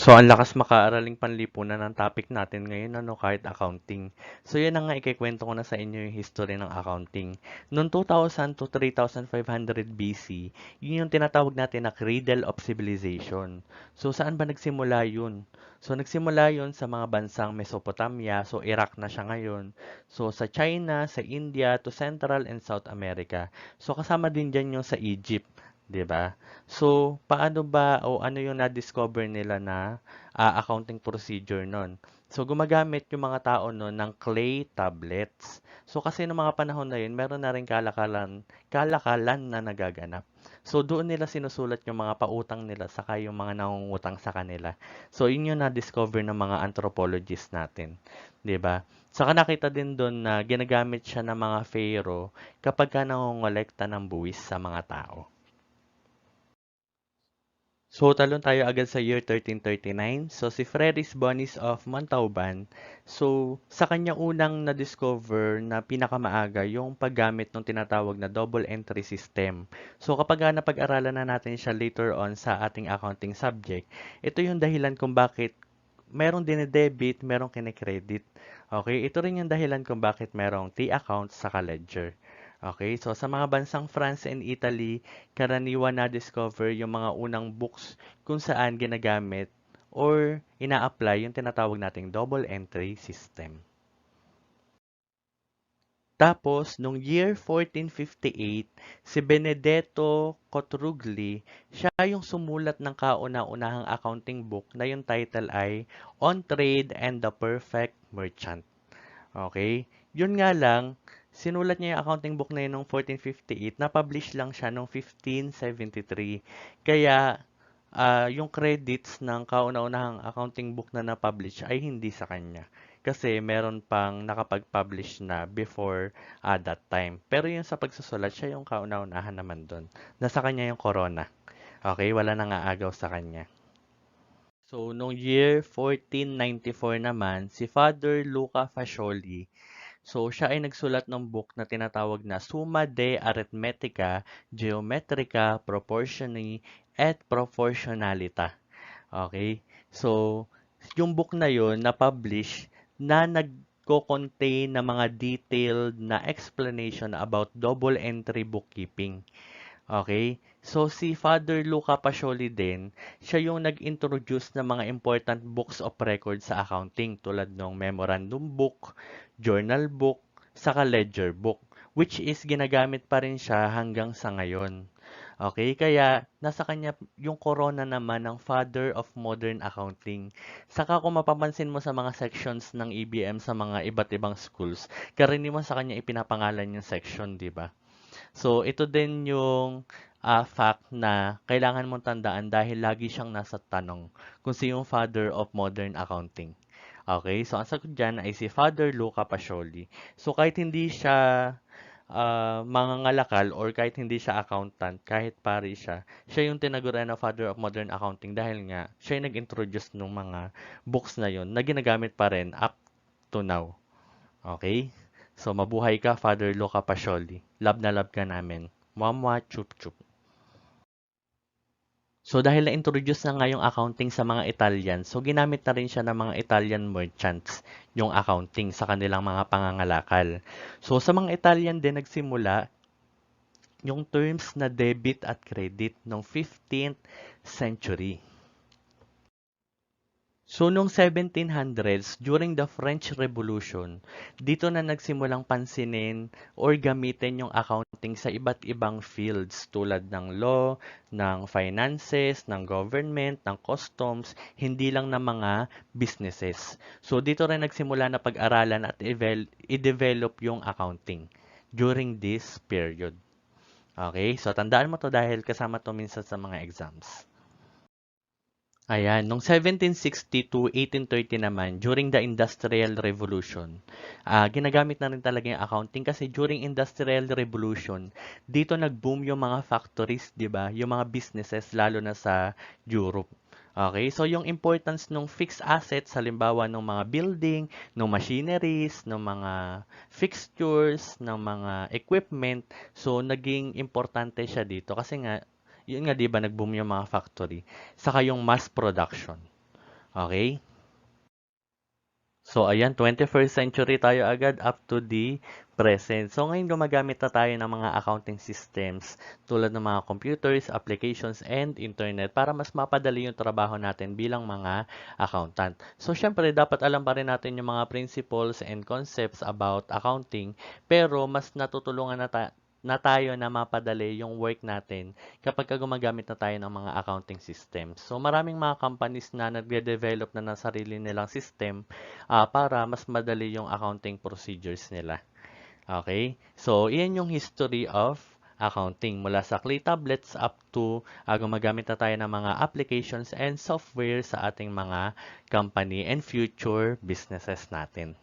So, ang lakas makaaraling panlipunan ng topic natin ngayon, ano, kahit accounting. So, yan na nga, ikikwento ko na sa inyo yung history ng accounting. Noong 2000 to 3500 BC, yun yung tinatawag natin na cradle of civilization. So, saan ba nagsimula yun? So, nagsimula yun sa mga bansang Mesopotamia, so Iraq na siya ngayon. So, sa China, sa India, to Central and South America. So, kasama din dyan yung sa Egypt. 'Di ba? So, paano ba o ano yung na-discover nila na accounting procedure nun? So, gumagamit yung mga tao nun ng clay tablets. So, kasi noong mga panahon na yun, meron na rin kalakalan na nagaganap. So, doon nila sinusulat yung mga pautang nila saka yung mga nangungutang sa kanila. So, yun yung na-discover ng mga anthropologists natin. 'Di ba? Saka nakita din doon na ginagamit siya ng mga pharaoh kapag ka nangongolekta ng buwis sa mga tao. So, talon tayo agad sa year 1339. So, si Freris Bonis of Montalban, so, sa kanya unang na-discover na pinakamaaga yung paggamit ng tinatawag na double entry system. So, kapag napag-aralan na natin siya later on sa ating accounting subject, ito yung dahilan kung bakit merong dinedebit, merong kine-credit. Okay, ito rin yung dahilan kung bakit merong T-account sa ledger. Okay, so sa mga bansang France and Italy, karaniwan na discover yung mga unang books kung saan ginagamit or ina-apply yung tinatawag nating double entry system. Tapos, nung year 1458, si Benedetto Cotrugli, siya yung sumulat ng kauna-unahang accounting book na yung title ay On Trade and the Perfect Merchant. Okay? Yun nga lang, sinulat niya yung accounting book na yun noong 1458, na-publish lang siya noong 1573. Kaya, yung credits ng kauna-unahang accounting book na na-publish ay hindi sa kanya. Kasi meron pang nakapag-publish na before that time. Pero yung sa pagsusulat, siya yung kauna-unahan naman doon. Nasa kanya yung corona. Okay, wala nang aagaw sa kanya. So, noong year 1494 naman, si Father Luca Fascioli, so siya ay nagsulat ng book na tinatawag na Summa de Arithmetica, Geometrica, Proportioni, et Proportionalita. Okay? So, yung book na yon na-publish na nagko-contain ng mga detailed na explanation about double entry bookkeeping. Okay? So, si Father Luca Pacioli din, siya yung nag-introduce ng mga important books of record sa accounting tulad ng memorandum book, journal book, saka ledger book, which is ginagamit pa rin siya hanggang sa ngayon. Okay, kaya nasa kanya yung corona naman ng Father of Modern Accounting. Saka kung mapapansin mo sa mga sections ng EBM sa mga iba't ibang schools, karaniwan sa kanya ipinapangalan yung section, di ba? So, ito din yung fact na kailangan mong tandaan dahil lagi siyang nasa tanong kung sino yung father of modern accounting. Okay, so ang sagot dyan ay si Father Luca Pacioli. So, kahit hindi siya mangangalakal or kahit hindi siya accountant, kahit pari siya, siya yung tinaguran na Father of Modern Accounting dahil nga siya yung nag-introduce ng mga books na yun na ginagamit pa rin up to now. Okay? So, mabuhay ka, Father Luca Pacioli. Love na love ka namin. Mwah, chup chup. So, dahil na-introduce na nga yung accounting sa mga Italian, so ginamit na rin siya ng mga Italian merchants, yung accounting sa kanilang mga pangangalakal. So, sa mga Italian din nagsimula yung terms na debit at credit noong 15th century. So, noong 1700s, during the French Revolution, dito na nagsimulang pansinin or gamitin yung accounting sa iba't ibang fields tulad ng law, ng finances, ng government, ng customs, hindi lang ng mga businesses. So, dito rin nagsimula na pag-aralan at i-develop yung accounting during this period. Okay? So, tandaan mo to dahil kasama to minsan sa mga exams. Ayan, nung 1760 to 1830 naman, during the Industrial Revolution, ginagamit na rin talaga yung accounting kasi during Industrial Revolution, dito nag-boom yung mga factories, di ba? Yung mga businesses, lalo na sa Europe. Okay, so yung importance ng fixed assets, halimbawa ng mga building, ng machineries, ng mga fixtures, ng mga equipment, so naging importante siya dito kasi nga yun nga 'di ba nag-boom yung mga factory, saka yung mass production. Okay? So, ayan, 21st century tayo agad up to the present. So, ngayon gumagamit na tayo ng mga accounting systems tulad ng mga computers, applications, and internet para mas mapadali yung trabaho natin bilang mga accountant. So, syempre, dapat alam pa rin natin yung mga principles and concepts about accounting, pero mas natutulungan na tayo na mapadali yung work natin kapag gumagamit na tayo ng mga accounting systems. So, maraming mga companies na nagde-develop na ng sarili nilang system para mas madali yung accounting procedures nila. Okay? So, iyan yung history of accounting mula sa clay tablets up to gumagamit na tayo ng mga applications and software sa ating mga company and future businesses natin.